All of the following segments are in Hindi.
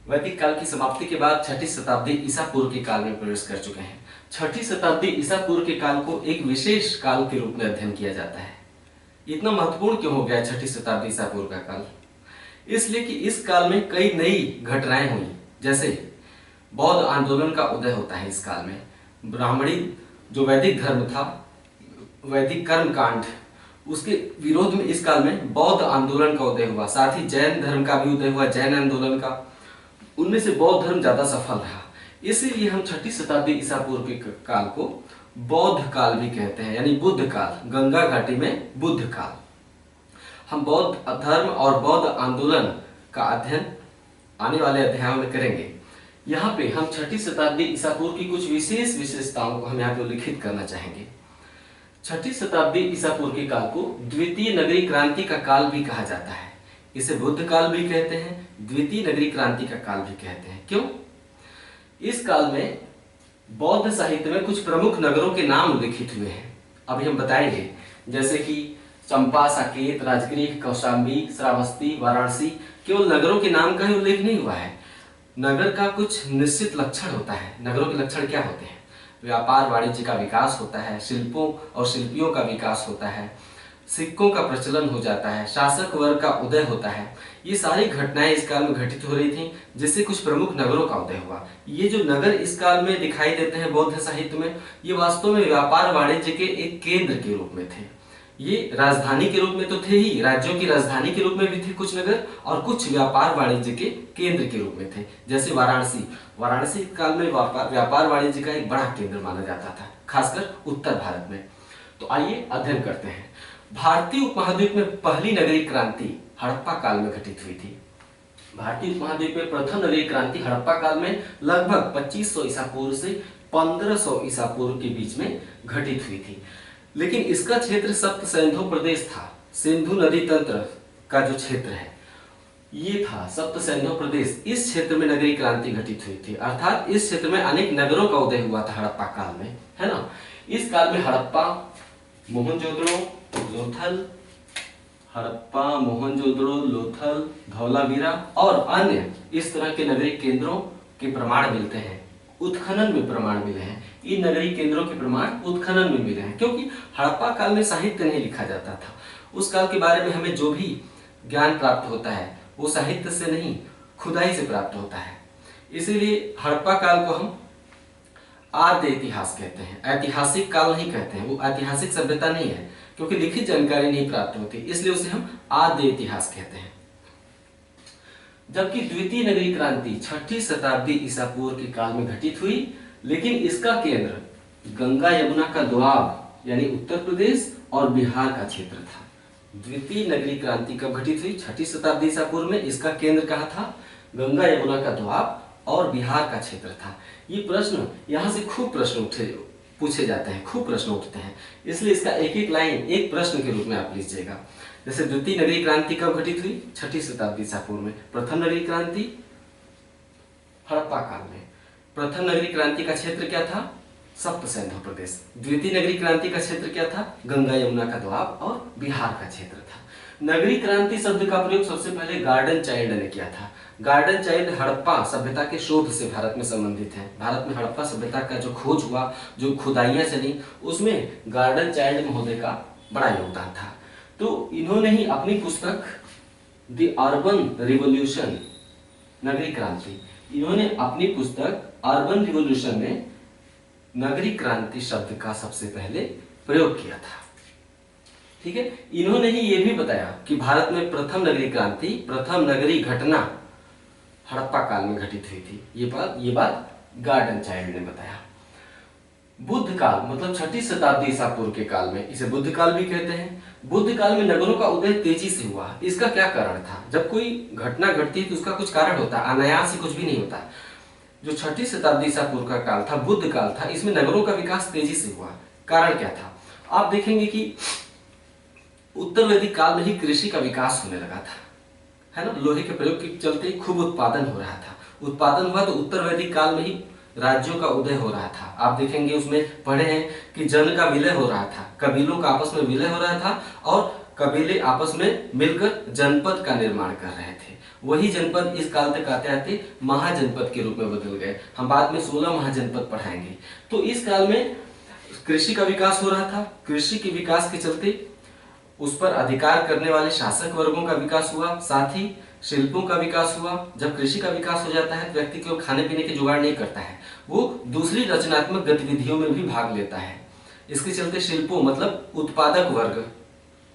वैदिक काल की समाप्ति के बाद छठी शताब्दी ईसा पूर्व के काल में प्रवेश कर चुके हैं। छठी शताब्दी ईसा पूर्व के काल को एक विशेष काल के रूप में अध्ययन किया जाता है। इतना महत्वपूर्ण क्यों हो गया छठी शताब्दी ईसा पूर्व का काल? इसलिए कि इस काल में कई नई घटनाएं हुई, जैसे बौद्ध आंदोलन का उदय होता है इस काल में। ब्राह्मणी जो वैदिक धर्म था, वैदिक कर्म कांड, उसके विरोध में इस काल में बौद्ध आंदोलन का उदय हुआ। साथ ही जैन धर्म का भी उदय हुआ, जैन आंदोलन का। उनमें से बौद्ध धर्म ज्यादा सफल रहा, इसीलिए हम छठी शताब्दी ईसा पूर्व के काल को बौद्ध काल भी कहते हैं, यानी बुद्ध काल। गंगा घाटी में बुद्ध काल। हम बौद्ध धर्म और बौद्ध आंदोलन का अध्ययन आने वाले अध्यायों में करेंगे। यहाँ पे हम छठी शताब्दी ईसा पूर्व की कुछ विशेष विशेषताओं को हम यहाँ पे उल्लेखित करना चाहेंगे। छठी शताब्दी ईसा पूर्व के काल को द्वितीय नगरी क्रांति का काल भी कहा जाता है। इसे बुद्ध काल भी कहते हैं, द्वितीय नगरी क्रांति का काल भी कहते हैं। क्यों? इस काल में बौद्ध साहित्य में कुछ प्रमुख नगरों के नाम उल्लिखित हुए हैं, अभी हम बताएंगे, जैसे कि चंपा, साकेत, राजगृह, कौशाम्बी, श्रावस्ती, वाराणसी। केवल नगरों के नाम का ही उल्लेख नहीं हुआ है, नगर का कुछ निश्चित लक्षण होता है। नगरों के लक्षण क्या होते हैं? व्यापार वाणिज्य का विकास होता है, शिल्पों और शिल्पियों का विकास होता है, सिक्कों का प्रचलन हो जाता है, शासक वर्ग का उदय होता है। ये सारी घटनाएं इस काल में घटित हो रही थीं, जिससे कुछ प्रमुख नगरों का उदय हुआ। ये जो नगर इस काल में दिखाई देते हैं बौद्ध साहित्य में, ये वास्तव में व्यापार वाणिज्य के एक केंद्र के रूप में थे। ये राजधानी के रूप में तो थे ही, राज्यों की राजधानी के रूप में भी थे कुछ नगर, और कुछ व्यापार वाणिज्य के केंद्र के रूप में थे। जैसे वाराणसी, वाराणसी काल में व्यापार वाणिज्य का एक बड़ा केंद्र माना जाता था, खासकर उत्तर भारत में। तो आइए अध्ययन करते हैं। भारतीय उपमहाद्वीप में पहली नगरीय क्रांति हड़प्पा काल में घटित हुई थी। भारतीय उपमहाद्वीप में प्रथम नगरीय क्रांति हड़प्पा काल में लगभग 2500 ईसा पूर्व से 1500 ईसा पूर्व के बीच में घटित हुई थी। लेकिन इसका क्षेत्र सप्त सिंधु प्रदेश था। सिंधु नदी तंत्र का जो क्षेत्र है ये था सप्त सिंधु प्रदेश। इस क्षेत्र में नगरीय क्रांति घटित हुई थी, अर्थात इस क्षेत्र में अनेक नगरों का उदय हुआ था हड़प्पा काल में, है ना। इस काल में हड़प्पा, मोहनजोदड़ो, लोथल, धौलावीरा और अन्य इस तरह के नगरीय केंद्रों के प्रमाण मिलते हैं। उत्खनन में प्रमाण मिले हैं। इन नगरीय केंद्रों के प्रमाण उत्खनन में मिले हैं, क्योंकि हड़प्पा काल में साहित्य नहीं लिखा जाता था। उस काल के बारे में हमें जो भी ज्ञान प्राप्त होता है वो साहित्य से नहीं, खुदाई से प्राप्त होता है। इसीलिए हड़प्पा काल को हम आद्य इतिहास कहते हैं, ऐतिहासिक काल नहीं कहते हैं। वो ऐतिहासिक सभ्यता नहीं है, क्योंकि लिखित जानकारी नहीं प्राप्त होती, इसलिए उसे हम आद्य इतिहास कहते हैं। जबकि द्वितीय नगरीय क्रांति छठी शताब्दी ईसा पूर्व के काल में घटित हुई, लेकिन इसका केंद्र गंगा यमुना का दोआब यानी उत्तर प्रदेश और बिहार का क्षेत्र था। द्वितीय नगरीय क्रांति कब घटित हुई? छठी शताब्दी ईसा पूर्व में। इसका केंद्र कहाँ था? गंगा यमुना का दोआब और बिहार का क्षेत्र था। ये प्रश्न यहाँ से खूब प्रश्न पूछे जाते हैं, खूब प्रश्न उठते हैं, इसलिए इसका एक एक लाइन एक प्रश्न के रूप में आप लीजिएगा। जैसे द्वितीय नगरीय क्रांति कब घटित हुई? छठी शताब्दी ईसा पूर्व में। प्रथम नगरीय क्रांति हड़प्पा काल में। प्रथम नगरीय क्रांति का क्षेत्र क्या था? सप्त सिंधु प्रदेश। द्वितीय नगरीय क्रांति का क्षेत्र क्या था? गंगा यमुना का दोआब और बिहार का क्षेत्र था। नगरीय क्रांति शब्द का प्रयोग सबसे पहले गार्डन चाइल्ड ने किया था। गार्डन चाइल्ड हड़प्पा सभ्यता के शोध से भारत में संबंधित है। भारत में हड़प्पा सभ्यता का जो खोज हुआ, जो खुदाइयां चली, उसमें गार्डन चाइल्ड महोदय का बड़ा योगदान था। तो इन्होंने ही अपनी पुस्तक द अर्बन रिवॉल्यूशन, नगरीय क्रांति, इन्होंने अपनी पुस्तक अर्बन रिवॉल्यूशन में नगरीय क्रांति शब्द का सबसे पहले प्रयोग किया था। ठीक है। इन्होंने ही यह भी बताया कि भारत में प्रथम नगरीय क्रांति, प्रथम नगरीय घटना हड़प्पा काल में घटित हुई थी। ये बात गार्डन चाइल्ड ने बताया। बुद्ध काल मतलब छठी शताब्दी ईसा पूर्व के काल में, इसे बुद्ध काल भी कहते हैं। बुद्ध काल में नगरों का उदय तेजी से हुआ। इसका क्या कारण था? जब कोई घटना घटती है तो उसका कुछ कारण होता है, अनायास ही कुछ भी नहीं होता। जो छठी शताब्दी ईसा पूर्व का काल था, बुद्ध काल था, इसमें नगरों का विकास तेजी से हुआ। कारण क्या था? आप देखेंगे कि उत्तर वैदिक काल में ही कृषि का विकास होने लगा था, है ना। लोहे के प्रयोग के चलते खूब उत्पादन हो रहा था। उत्पादन हुआ तो उत्तर वैदिक काल में ही राज्यों का उदय हो रहा था। आप देखेंगे उसमें पढ़े हैं कि जन का विलय हो रहा था, कबीलों का आपस में विलय हो रहा था और कबीले आपस में मिलकर जनपद का निर्माण कर रहे थे। वही जनपद इस काल तक आते आते महाजनपद के रूप में बदल गए। हम बाद में 16 महाजनपद पढ़ाएंगे। तो इस काल में कृषि का विकास हो रहा था। कृषि के विकास के चलते उस पर अधिकार करने वाले शासक वर्गों का विकास हुआ, साथ ही शिल्पों का विकास हुआ। जब कृषि का विकास हो जाता है तो व्यक्ति केवल खाने पीने के जुगाड़ नहीं करता है, वो दूसरी रचनात्मक गतिविधियों में भी भाग लेता है। इसके चलते शिल्पों मतलब उत्पादक वर्ग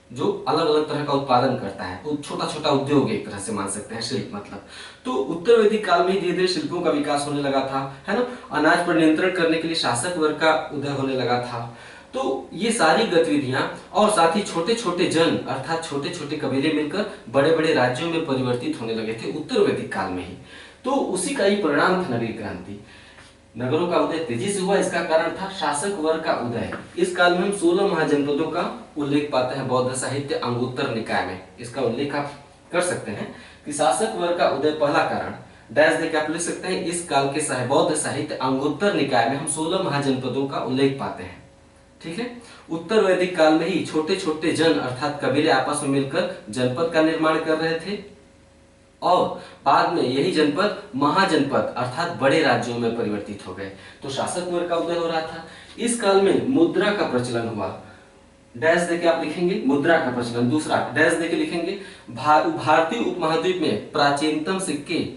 जो अलग अलग तरह का उत्पादन करता है, वो छोटा छोटा उद्योग एक तरह से मान सकते हैं शिल्प मतलब। तो उत्तर वैदिक काल में धीरे धीरे शिल्पों का विकास होने लगा था, है ना। अनाज पर नियंत्रण करने के लिए शासक वर्ग का उदय होने लगा था। तो ये सारी गतिविधियां और साथ ही छोटे छोटे जन अर्थात छोटे छोटे कबीले मिलकर बड़े बड़े राज्यों में परिवर्तित होने लगे थे उत्तर वैदिक काल में ही। तो उसी का ही परिणाम था नगरीय क्रांति। नगरों का उदय तेजी से हुआ, इसका कारण था शासक वर्ग का उदय। इस काल में हम 16 महाजनपदों का उल्लेख पाते हैं बौद्ध साहित्य अंगुत्तर निकाय में। इसका उल्लेख आप कर सकते हैं कि शासक वर्ग का उदय पहला कारण डैश देकर आप लिख सकते हैं। इस काल के बौद्ध साहित्य अंगुत्तर निकाय में हम 16 महाजनपदों का उल्लेख पाते हैं। ठीक है। उत्तर वैदिक काल में ही छोटे छोटे जन अर्थात कबीले आपस में मिलकर जनपद का निर्माण कर रहे थे और बाद में यही जनपद महाजनपद अर्थात बड़े राज्यों में परिवर्तित हो गए। तो शासक वर्ग का उदय हो रहा था। इस काल में मुद्रा का प्रचलन हुआ। डैश देके आप लिखेंगे मुद्रा का प्रचलन। दूसरा डैश देके लिखेंगे भारतीय उपमहाद्वीप में प्राचीनतम सिक्के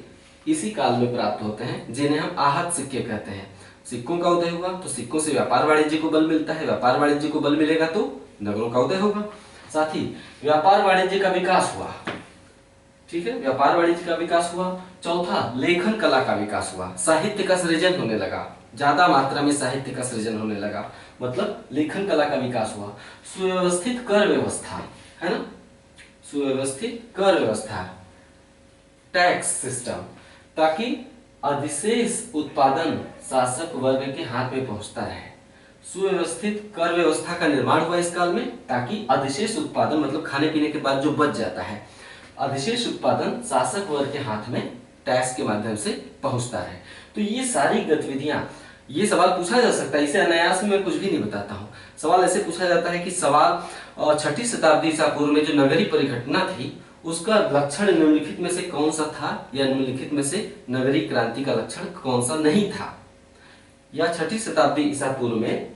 इसी काल में प्राप्त होते हैं, जिन्हें हम आहत सिक्के कहते हैं। सिक्कों का उदय हुआ तो सिक्कों से व्यापार वाणिज्य को बल मिलता है, व्यापार वाणिज्य को बल मिलेगा तो नगरों का उदय होगा। साथ ही व्यापार वाणिज्य का विकास हुआ। ठीक है, व्यापार वाणिज्य का विकास हुआ। चौथा लेखन कला का विकास हुआ। साहित्य का सृजन होने लगा, ज्यादा मात्रा में साहित्य का सृजन होने लगा, मतलब लेखन कला का विकास हुआ। सुव्यवस्थित कर व्यवस्था, है ना, सुव्यवस्थित कर व्यवस्था, टैक्स सिस्टम, ताकि अधिशेष उत्पादन शासक वर्ग के हाथ में पहुंचता रहे। सुव्यवस्थित कर व्यवस्था का निर्माण हुआ इस काल में, ताकि अधिशेष उत्पादन मतलब खाने पीने के बाद जो बच जाता है, अधिशेष उत्पादन शासक वर्ग के हाथ में टैक्स के माध्यम से पहुंचता है। तो ये सारी गतिविधियां, ये सवाल पूछा जा सकता है, इसे अनायास में मैं कुछ भी नहीं बताता हूँ। सवाल ऐसे पूछा जाता है कि सवाल 6ठी शताब्दी ईसा पूर्व में जो नगरीय परिघटना थी उसका लक्षण निम्नलिखित में से कौन सा था, या निम्नलिखित में से नगरीय क्रांति का लक्षण कौन सा नहीं था, या 6ठी शताब्दी ईसा पूर्व में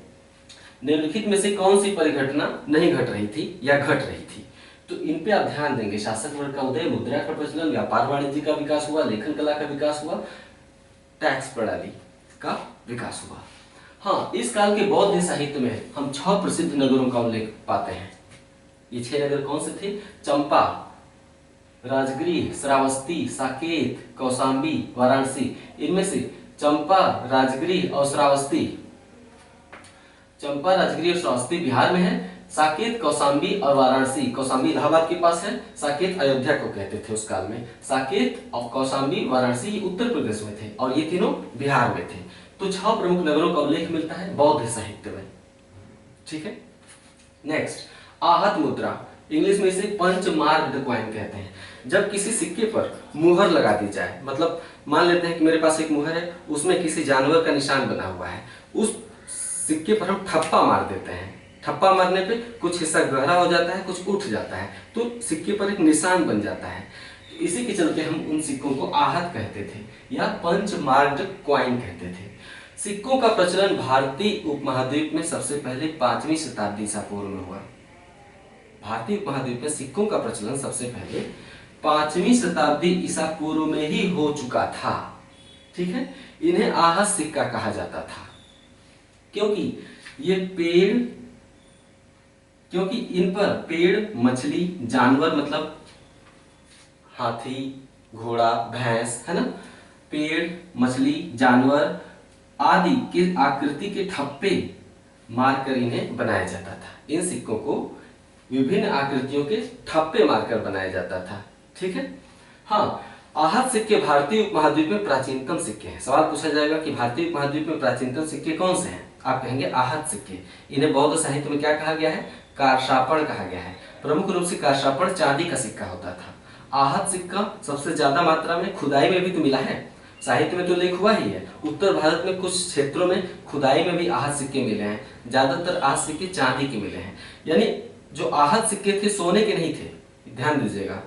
निम्नलिखित में से कौन सी परिघटना नहीं घट रही थी या घट रही थी। तो इन पे आप ध्यान देंगे। शासक वर्ग का उदय, मुद्रा का प्रचलन, व्यापार वाणिज्य का विकास हुआ, लेखन कला का विकास हुआ, टैक्स प्रणाली का विकास हुआ। हाँ, इस काल के बौद्ध साहित्य में हम 6 प्रसिद्ध नगरों का उल्लेख पाते हैं। ये 6 नगर कौन से थे? चंपा, राजगृह, श्रावस्ती, साकेत, कौशाम्बी, वाराणसी। इनमें से चंपा, राजगृह और श्रावस्ती, चंपा, राजगृह और श्रावस्ती बिहार में है। साकेत, कौशाम्बी और वाराणसी, कौशाम्बी इलाहाबाद के पास है, साकेत अयोध्या को कहते थे उस काल में। साकेत और कौशाम्बी, वाराणसी ये उत्तर प्रदेश में थे और ये तीनों बिहार में थे। तो 6 प्रमुख नगरों का उल्लेख मिलता है बौद्ध साहित्य में। ठीक है। नेक्स्ट, आहत मुद्रा, इंग्लिश में इसे पंच मार्क्ड कॉइन कहते हैं। जब किसी सिक्के पर मुहर लगा दी जाए, मतलब मान लेते हैं कि मेरे पास एक मुहर है, उसमें किसी जानवर का निशान बना हुआ है, उस सिक्के पर हम ठप्पा मार देते हैं। ठप्पा मारने पे कुछ हिस्सा गहरा हो जाता है, कुछ उठ जाता है, तो सिक्के पर एक निशान बन जाता है। इसी के चलते हम उन सिक्कों को आहत कहते थे या पंच मार्क्ड कॉइन कहते थे। सिक्कों का प्रचलन भारतीय उपमहाद्वीप में सबसे पहले 5वीं शताब्दी ईसा पूर्व में हुआ। भारतीय उपमहाद्वीप में सिक्कों का प्रचलन सबसे पहले 5वीं शताब्दी ईसा पूर्व में ही हो चुका था। ठीक है। इन्हें आहत सिक्का कहा जाता था क्योंकि इन पर पेड़, मछली, जानवर मतलब हाथी, घोड़ा, भैंस, है ना, पेड़, मछली, जानवर आदि की आकृति के ठप्पे मारकर इन्हें बनाया जाता था। इन सिक्कों को विभिन्न आकृतियों के ठप्पे मारकर बनाया जाता था। ठीक है। हाँ, आहत सिक्के भारतीय उपमहाद्वीप में प्राचीनतम सिक्के हैं। सवाल पूछा जाएगा कि भारतीय उपमहाद्वीप में प्राचीनतम सिक्के कौन से हैं? आप कहेंगे आहत सिक्के। इन्हें बौद्ध साहित्य में क्या कहा गया है? कारशापण कहा गया है। प्रमुख रूप से कारशापण चांदी का सिक्का होता था। आहत सिक्का सबसे ज्यादा मात्रा में खुदाई में भी तो मिला है, साहित्य में तो उल्लेख हुआ ही है। उत्तर भारत में कुछ क्षेत्रों में खुदाई में भी आहत सिक्के मिले हैं। ज्यादातर आहत सिक्के चांदी के मिले हैं। यानी जो आहत सिक्के थे सोने के नहीं थे, ध्यान दीजिएगा।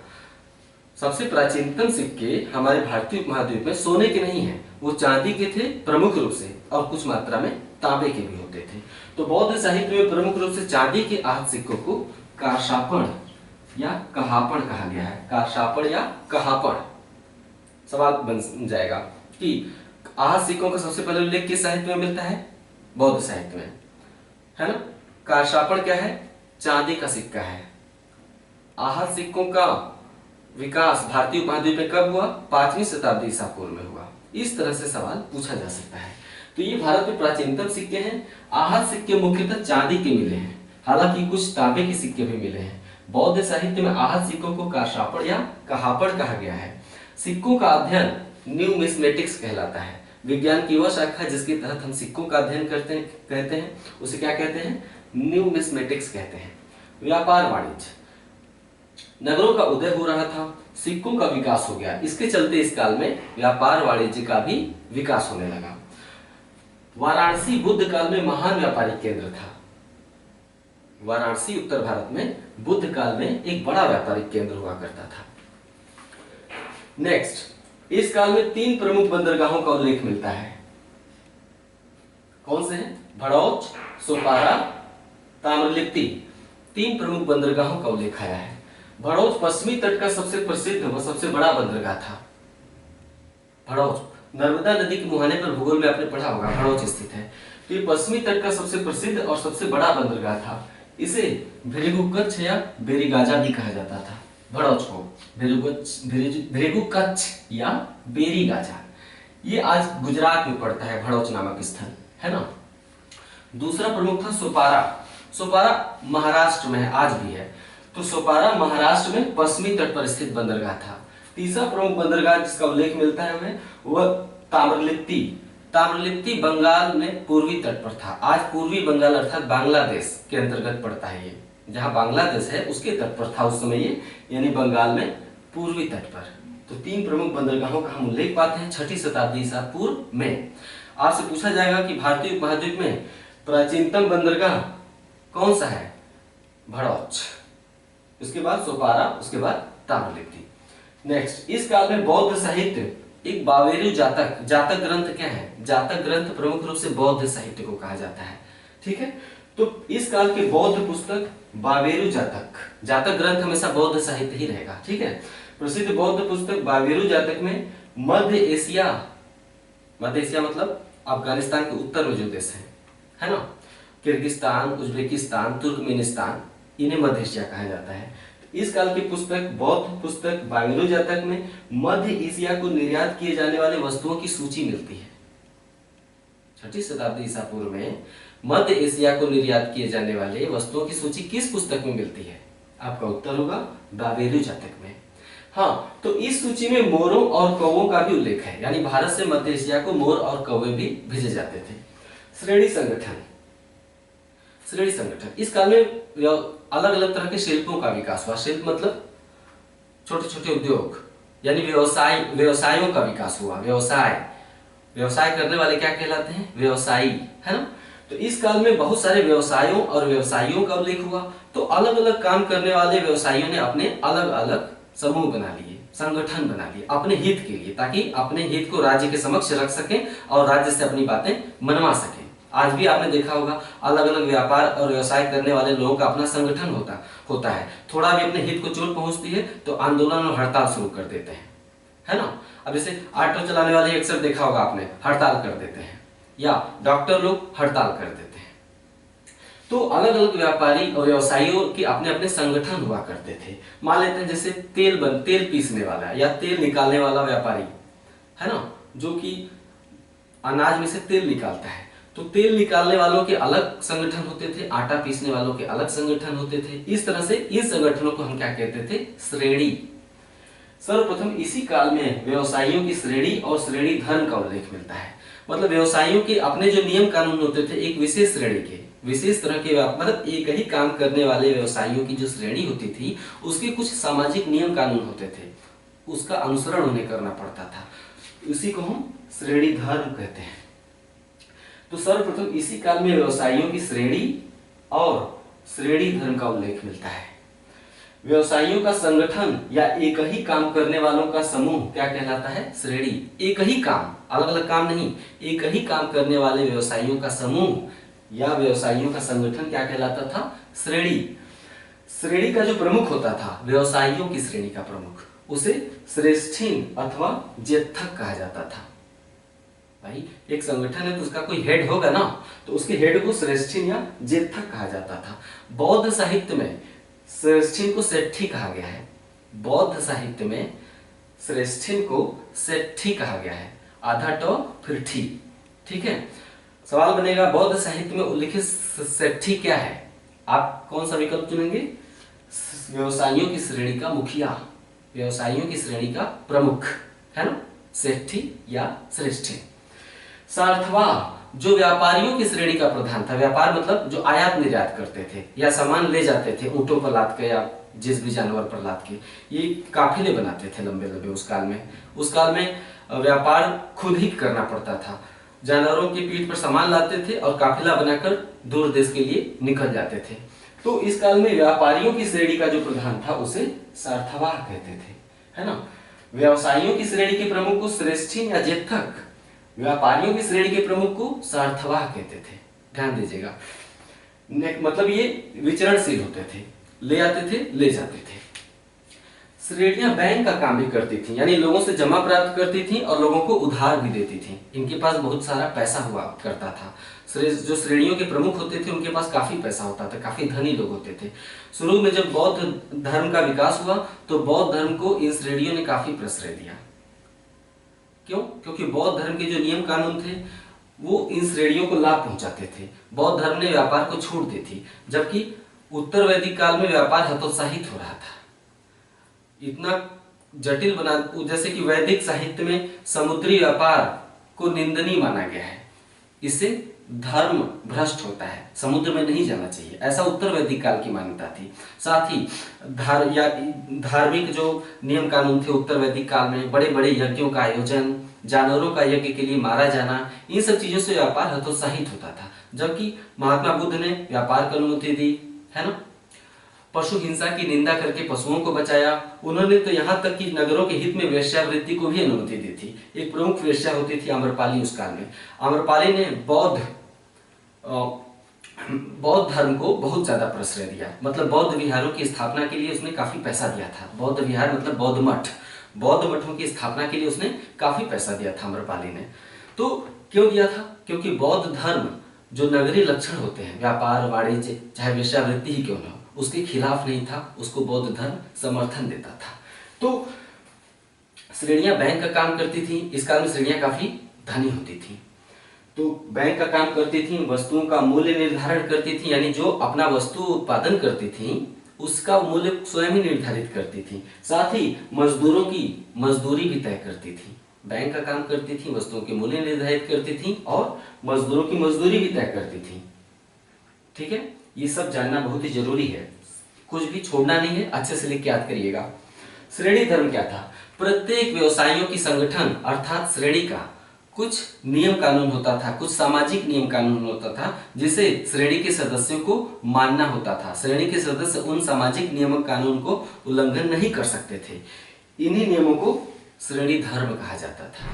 सबसे प्राचीनतम सिक्के हमारे भारतीय उपमहाद्वीप में सोने के नहीं हैं, वो चांदी के थे प्रमुख रूप से, और कुछ मात्रा में तांबे के भी होते थे। तो बौद्ध साहित्य में प्रमुख रूप से चांदी के आहत सिक्कों को कारशापण या कहापण कहा गया है। कारशापण या कहापण। सवाल बन जाएगा कि आहत सिक्कों का सबसे पहले उल्लेख किस साहित्य में मिलता है? बौद्ध साहित्य में, है ना। कारशापण क्या है? चांदी का सिक्का है। आहत सिक्कों का विकास भारतीय उपमहाद्वीप में कब हुआ? 5वीं शताब्दी ईसा पूर्व में हुआ। इस तरह से सवाल पूछा जा सकता है। तो ये भारत में प्राचीनतम सिक्के हैं। आहत सिक्के मुख्यतः चांदी के मिले हैं, हालांकि कुछ तांबे के सिक्के भी मिले हैं। बौद्ध साहित्य में आहत सिक्कों को कारशापण या कहापण कहा गया है। सिक्कों का अध्ययन न्यूमिस्मेटिक्स कहलाता है। विज्ञान की वह शाखा जिसके तहत हम सिक्कों का अध्ययन कहते हैं उसे क्या कहते हैं? न्यूमिस्मेटिक्स कहते हैं। व्यापार वाणिज्य। नगरों का उदय हो रहा था, सिक्कों का विकास हो गया, इसके चलते इस काल में व्यापार वाणिज्य का भी विकास होने लगा। वाराणसी बुद्ध काल में महान व्यापारिक केंद्र था। वाराणसी उत्तर भारत में बुद्ध काल में एक बड़ा व्यापारिक केंद्र हुआ करता था। नेक्स्ट, इस काल में 3 प्रमुख बंदरगाहों का उल्लेख मिलता है। कौन से हैं? भड़ौच, सोपारा, ताम्रलिप्ति। 3 प्रमुख बंदरगाहों का उल्लेख आया है। भड़ौच पश्चिमी तट का सबसे प्रसिद्ध व सबसे बड़ा बंदरगाह था। भड़ौच नर्मदा नदी के मुहाने पर भूगोल में आपने पढ़ा होगा, भड़ौच स्थित है। तो ये पश्चिमी तट का सबसे प्रसिद्ध और सबसे बड़ा बंदरगाह था। इसे भेरिगु-कच्छ या बेरीगाजा भी कहा जाता था। भड़ौच को भेरिगु-कच्छ या बेरीगाजा, ये आज गुजरात में पड़ता है, भड़ौच नामक स्थल, है ना। दूसरा प्रमुख था सोपारा। सोपारा महाराष्ट्र में है, आज भी है। तो सोपारा महाराष्ट्र में पश्चिमी तट पर स्थित बंदरगाह था। तीसरा प्रमुख बंदरगाह जिसका उल्लेख मिलता है हमें वह ताम्रलिप्ति। ताम्रलिप्ति बंगाल में पूर्वी तट पर था। आज पूर्वी बंगाल अर्थात बांग्लादेश के अंतर्गत पड़ता है। ये जहां बांग्लादेश है उसके तट पर था उस समय ये, यानी बंगाल में पूर्वी तट पर। तो 3 प्रमुख बंदरगाहों का हम उल्लेख पाते हैं 6ठी शताब्दी ईसा पूर्व में। आपसे पूछा जाएगा कि भारतीय उपमहाद्वीप में प्राचीनतम बंदरगाह कौन सा है? भड़ौच, उसके बाद सोपारा, उसके बाद ताम्रलिप्ति। नेक्स्ट, इस काल में बौद्ध साहित्य एक बावेरु जातक ग्रंथ क्या है? जातक ग्रंथ प्रमुख रूप से बौद्ध साहित्य को कहा जाता है। ठीक है, तो इस काल के बौद्ध पुस्तक बावेरु जातक ग्रंथ हमेशा बौद्ध साहित्य ही रहेगा। ठीक है, प्रसिद्ध बौद्ध पुस्तक बावेरु जातक में मध्य एशिया मतलब अफगानिस्तान के उत्तर में जो देश है ना, किर्गिस्तान, उज्बेकिस्तान, तुर्कमेनिस्तान, इन्हें मध्य एशिया कहा जाता है। इस काल की पुस्तक बौद्ध पुस्तक बावेरु जातक में मध्य एशिया को निर्यात किए जाने वाले वस्तुओं की सूची मिलती है। 6ठी शताब्दी ईसा पूर्व में मध्य एशिया को निर्यात किए जाने वाले वस्तुओं की सूची किस पुस्तक में मिलती है? आपका उत्तर होगा बावेरु जातक में। हाँ, तो इस सूची में मोरों और कौवों का भी उल्लेख है, यानी भारत से मध्य एशिया को मोर और कौवे भी भेजे जाते थे। श्रेणी संगठन। इस काल में अलग अलग तरह के शिल्पों का विकास हुआ। शिल्प मतलब छोटे छोटे उद्योग, यानी व्यवसायों का विकास हुआ। व्यवसाय करने वाले क्या कहलाते हैं? व्यवसायी, है ना। तो इस काल में बहुत सारे व्यवसायों और व्यवसायियों का उल्लेख हुआ। तो अलग अलग काम करने वाले व्यवसायियों ने अपने अलग अलग समूह बना लिए, संगठन बना लिए अपने हित के लिए, ताकि अपने हित को राज्य के समक्ष रख सकें और राज्य से अपनी बातें मनवा सकें। आज भी आपने देखा होगा अलग अलग व्यापार और व्यवसाय करने वाले लोगों का अपना संगठन होता है। थोड़ा भी अपने हित को चोट पहुंचती है तो आंदोलन और हड़ताल शुरू कर देते हैं, है ना। अब जैसे ऑटो चलाने वाले अक्सर देखा होगा आपने, हड़ताल कर देते हैं, या डॉक्टर लोग हड़ताल कर देते हैं। तो अलग अलग व्यापारी और व्यवसायियों के अपने अपने संगठन हुआ करते थे। मान लेते हैं जैसे तेल पीसने वाला या तेल निकालने वाला व्यापारी, है ना, जो कि अनाज में से तेल निकालता है। तो तेल निकालने वालों के अलग संगठन होते थे, आटा पीसने वालों के अलग संगठन होते थे। इस तरह से इन संगठनों को हम क्या कहते थे? श्रेणी। सर्वप्रथम इसी काल में व्यवसायियों की श्रेणी और श्रेणी धर्म का उल्लेख मिलता है। मतलब व्यवसायियों के अपने जो नियम कानून होते थे एक विशेष श्रेणी के, विशेष तरह के, मतलब एक ही काम करने वाले व्यवसायियों की जो श्रेणी होती थी उसके कुछ सामाजिक नियम कानून होते थे, उसका अनुसरण उन्हें करना पड़ता था। उसी को हम श्रेणी धर्म कहते हैं। तो सर्वप्रथम इसी काल में व्यवसायियों की श्रेणी और श्रेणी धर्म का उल्लेख मिलता है। व्यवसायियों का संगठन या एक ही काम करने वालों का समूह क्या कहलाता है? श्रेणी। एक ही काम, अलग अलग काम नहीं, एक ही काम करने वाले व्यवसायियों का समूह या व्यवसायियों का संगठन क्या कहलाता था? श्रेणी। श्रेणी का जो प्रमुख होता था, व्यवसायियों की श्रेणी का प्रमुख, उसे श्रेष्ठीन अथवा ज्येष्ठक कहा जाता था। भाई एक संगठन है तो उसका कोई हेड होगा ना, तो उसके हेड को श्रेष्ठीन या ज्येष्ठक कहा जाता था। बौद्ध साहित्य में श्रेष्ठीन को सेट्ठी कहा गया है। बौद्ध साहित्य में श्रेष्ठीन को सेट्ठी कहा गया है, आधा ट फिर ठी। ठीक है, सवाल बनेगा बौद्ध साहित्य में उल्लिखित सेट्ठी क्या है? आप कौन सा विकल्प चुनेंगे? व्यवसायियों की श्रेणी का मुखिया, व्यवसायियों की श्रेणी का प्रमुख, है ना, सेट्ठी या श्रेष्ठी। सार्थवा जो व्यापारियों की श्रेणी का प्रधान था। व्यापार मतलब जो आयात निर्यात करते थे या सामान ले जाते थे ऊंटों पर लाद के या जिस भी जानवर पर लाद के, ये काफिले बनाते थे लंबे लंबे। उस काल में व्यापार खुद ही करना पड़ता था। जानवरों की पीठ पर सामान लाते थे और काफिला बनाकर दूर देश के लिए निकल जाते थे। तो इस काल में व्यापारियों की श्रेणी का जो प्रधान था उसे सार्थवाह कहते थे, है ना। व्यवसायियों की श्रेणी के प्रमुख को श्रेष्ठी या ज्येष्ठक, व्यापारियों की श्रेणी के प्रमुख को सार्थवाह कहते थे। ध्यान दीजिएगा, मतलब ये विचरणशील होते थे, ले आते थे ले जाते थे। श्रेणियां बैंक का काम भी करती थी, यानी लोगों से जमा प्राप्त करती थी और लोगों को उधार भी देती थी। इनके पास बहुत सारा पैसा हुआ करता था। जो श्रेणियों के प्रमुख होते थे उनके पास काफी पैसा होता था, काफी धनी लोग होते थे। शुरू में जब बौद्ध धर्म का विकास हुआ तो बौद्ध धर्म को इन श्रेणियों ने काफी प्रश्रय दिया। क्यों? क्योंकि बौद्ध धर्म के जो नियम कानून थे वो इन श्रेणियों को लाभ पहुंचाते थे। बौद्ध धर्म ने व्यापार को छूट दी थी, जबकि उत्तर वैदिक काल में व्यापार हतोत्साहित हो रहा था। इतना जटिल बना, जैसे कि वैदिक साहित्य में समुद्री व्यापार को निंदनीय माना गया है। इससे धर्म भ्रष्ट होता है, समुद्र में नहीं जाना चाहिए, ऐसा उत्तर वैदिक काल की मान्यता थी। साथ ही धार्मिक जो नियम कानून थे उत्तर वैदिक काल में, बड़े बड़े यज्ञों का आयोजन, जानवरों का यज्ञ के लिए मारा जाना, इन सब चीजों से व्यापार हतोत्साहित होता था। जबकि महात्मा बुद्ध ने व्यापार की अनुमति दी, है ना। पशु हिंसा की निंदा करके पशुओं को बचाया। उन्होंने तो यहाँ तक कि नगरों के हित में वेश्यावृत्ति को भी अनुमति दी थी। एक प्रमुख वेश्या होती थी आम्रपाली उस काल में। आम्रपाली ने बौद्ध धर्म को बहुत ज्यादा प्रश्रय दिया, मतलब बौद्ध विहारों की स्थापना के लिए उसने काफी पैसा दिया था। बौद्ध विहार मतलब बौद्ध मठ, बौद्ध मठों की स्थापना के लिए उसने काफी पैसा दिया था आम्रपाली ने। तो क्यों दिया था? क्योंकि बौद्ध धर्म जो नगरीय लक्षण होते हैं, व्यापार वाणिज्य चाहे वेश्यावृत्ति ही क्यों न हो, उसके खिलाफ नहीं था, उसको बौद्ध धर्म समर्थन देता था। तो श्रेणियां बैंक का काम करती थी। इस काल में श्रेणियां काफी धनी होती थी, तो बैंक का काम करती थी, वस्तुओं का मूल्य निर्धारण करती थी, यानी जो अपना वस्तु उत्पादन करती थी उसका मूल्य स्वयं ही निर्धारित करती थी। साथ ही मजदूरों की मजदूरी भी तय करती थी। बैंक का काम करती थी, वस्तुओं के मूल्य निर्धारित करती थी और मजदूरों की मजदूरी भी तय करती थी। ठीक है, ये सब जानना बहुत ही जरूरी है, कुछ भी छोड़ना नहीं है, अच्छे से लिख के याद करिएगा। श्रेणी धर्म क्या था? प्रत्येक व्यवसायियों की संगठन अर्थात श्रेणी का कुछ नियम कानून होता था, कुछ सामाजिक नियम कानून होता था जिसे श्रेणी के सदस्यों को मानना होता था। श्रेणी के सदस्य उन सामाजिक नियम कानून को उल्लंघन नहीं कर सकते थे। इन्हीं नियमों को श्रेणी धर्म कहा जाता था।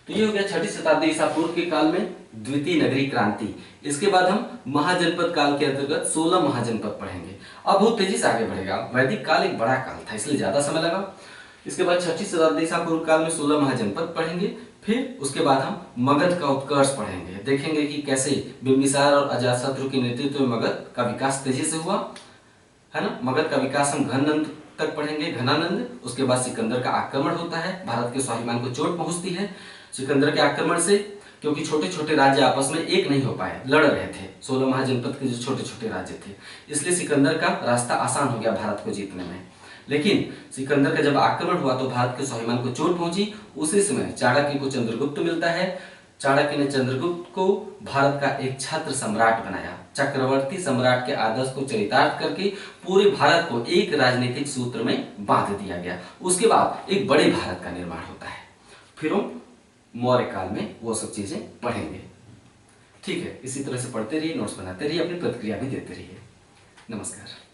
तो ये हो गया 6वीं शताब्दी ईसा पूर्व के काल में द्वितीय नगरीय क्रांति। इसके बाद हम महाजनपद काल के अंतर्गत 16 महाजनपद पढ़ेंगे। अब बहुत तेजी से आगे बढ़ेगा। वैदिक काल एक बड़ा काल था, इसलिए ज्यादा समय लगा। इसके बाद 6वीं शताब्दी ईसा पूर्व काल में 16 महाजनपद पढ़ेंगे। फिर उसके बाद हम मगध का उत्कर्ष पढ़ेंगे, देखेंगे कि कैसे बिंबिसार और अजातशत्रु के नेतृत्व में मगध का विकास तेजी से हुआ, है ना। मगध का विकास हम घनानंद तक पढ़ेंगे, घनानंद। उसके बाद सिकंदर का आक्रमण होता है, भारत के स्वाभिमान को चोट पहुंचती है सिकंदर के आक्रमण से, क्योंकि छोटे छोटे राज्य आपस में एक नहीं हो पाए, लड़ रहे थे। 16 महाजनपद के जो छोटे छोटे राज्य थे, इसलिए सिकंदर का रास्ता आसान हो गया भारत को जीतने में। लेकिन सिकंदर का जब आक्रमण हुआ तो भारत के स्वाभिमान को चोट पहुंची। उसी समय चाणक्य को चंद्रगुप्त मिलता है। चाणक्य ने चंद्रगुप्त को भारत का एक छत्र सम्राट बनाया। चक्रवर्ती सम्राट के आदर्श को चरितार्थ करके पूरे भारत को एक राजनीतिक सूत्र में बांध दिया गया। उसके बाद एक बड़े भारत का निर्माण होता है। फिर हम मौर्य काल में वो सब चीजें पढ़ेंगे। ठीक है, इसी तरह से पढ़ते रहिए, नोट्स बनाते रहिए, अपनी प्रतिक्रिया भी देते रहिए। नमस्कार।